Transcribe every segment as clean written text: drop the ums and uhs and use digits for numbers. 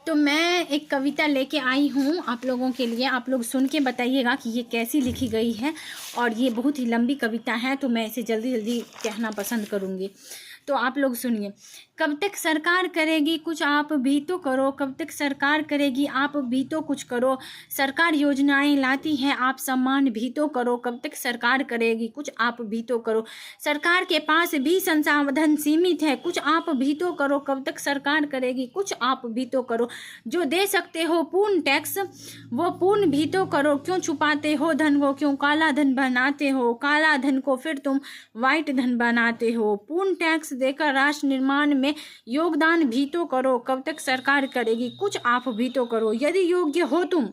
तो मैं एक कविता लेके आई हूँ आप लोगों के लिए। आप लोग सुन के बताइएगा कि ये कैसी लिखी गई है। और ये बहुत ही लंबी कविता है तो मैं इसे जल्दी जल्दी कहना पसंद करूँगी। तो आप लोग सुनिए। कब तक सरकार करेगी कुछ आप भी तो करो, कब तक सरकार करेगी आप भी तो कुछ करो। सरकार योजनाएं लाती है आप सम्मान भी तो करो, कब तक सरकार करेगी कुछ आप भी तो करो। सरकार के पास भी संसाधन सीमित है, कुछ आप भी तो करो, कब तक सरकार करेगी कुछ आप भी तो करो। जो दे सकते हो पूर्ण टैक्स वो पूर्ण भी तो करो, क्यों छुपाते हो धन को, क्यों काला धन बनाते हो, काला धन को फिर तुम वाइट धन बनाते हो। पूर्ण टैक्स देकर राष्ट्र निर्माण में योगदान भी तो करो, कब तक सरकार करेगी कुछ आप भी तो करो। यदि योग्य हो तुम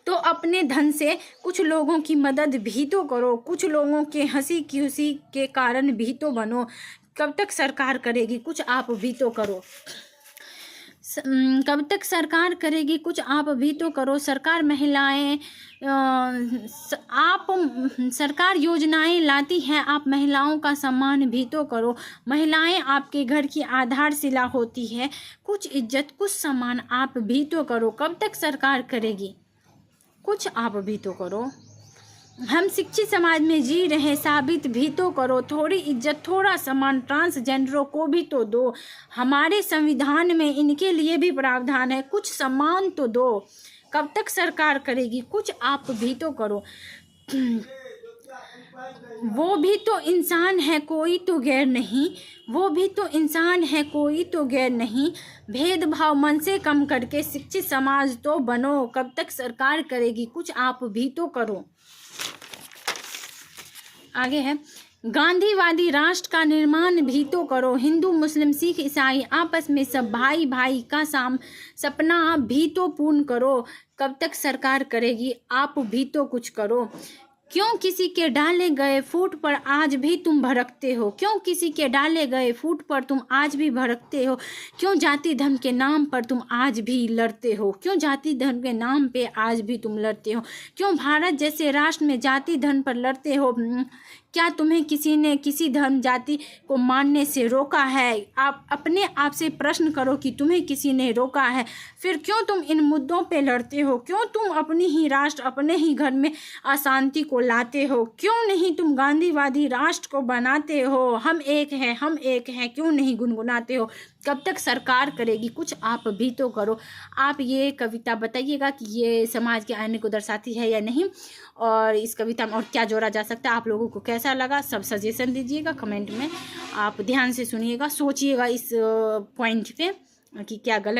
तो अपने धन से कुछ लोगों की मदद भी तो करो, कुछ लोगों के हंसी खुशी के कारण भी तो बनो, कब तक सरकार करेगी कुछ आप भी तो करो। कब तक सरकार करेगी कुछ आप भी तो करो। सरकार महिलाएं आप सरकार योजनाएं लाती है आप महिलाओं का सम्मान भी तो करो। महिलाएं आपके घर की आधारशिला होती है, कुछ इज्जत कुछ सम्मान आप भी तो करो, कब तक सरकार करेगी कुछ आप भी तो करो। हम शिक्षित समाज में जी रहे साबित भी तो करो, थोड़ी इज्जत थोड़ा सम्मान ट्रांसजेंडरों को भी तो दो। हमारे संविधान में इनके लिए भी प्रावधान है, कुछ सम्मान तो दो, कब तक सरकार करेगी कुछ आप भी तो करो। वो भी तो इंसान है कोई तो गैर नहीं, वो भी तो इंसान है कोई तो गैर नहीं। भेदभाव मन से कम करके शिक्षित समाज तो बनो, कब तक सरकार करेगी कुछ आप भी तो करो। आगे है, गांधीवादी राष्ट्र का निर्माण भी तो करो। हिंदू मुस्लिम सिख ईसाई आपस में सब भाई भाई का सपना भी तो पूर्ण करो, कब तक सरकार करेगी आप भी तो कुछ करो। क्यों किसी के डाले गए फूट पर आज भी तुम भड़कते हो, क्यों किसी के डाले गए फूट पर तुम आज भी भड़कते हो। क्यों जाति धर्म के नाम पर तुम आज भी लड़ते हो, क्यों जाति धर्म के नाम पे आज भी तुम लड़ते हो। क्यों भारत जैसे राष्ट्र में जाति धर्म पर लड़ते हो। क्या तुम्हें किसी ने किसी धर्म जाति को मानने से रोका है। आप अपने आप से प्रश्न करो कि तुम्हें किसी ने रोका है, फिर क्यों तुम इन मुद्दों पे लड़ते हो। क्यों तुम अपनी ही राष्ट्र अपने ही घर में अशांति को लाते हो। क्यों नहीं तुम गांधीवादी राष्ट्र को बनाते हो। हम एक हैं हम एक हैं क्यों नहीं गुनगुनाते हो, कब तक सरकार करेगी कुछ आप भी तो करो। आप ये कविता बताइएगा कि ये समाज के आईने को दर्शाती है या नहीं, और इस कविता में और क्या जोड़ा जा सकता है। आप लोगों को कैसा लगा सब सजेशन दीजिएगा कमेंट में। आप ध्यान से सुनिएगा, सोचिएगा इस पॉइंट पे कि क्या गलत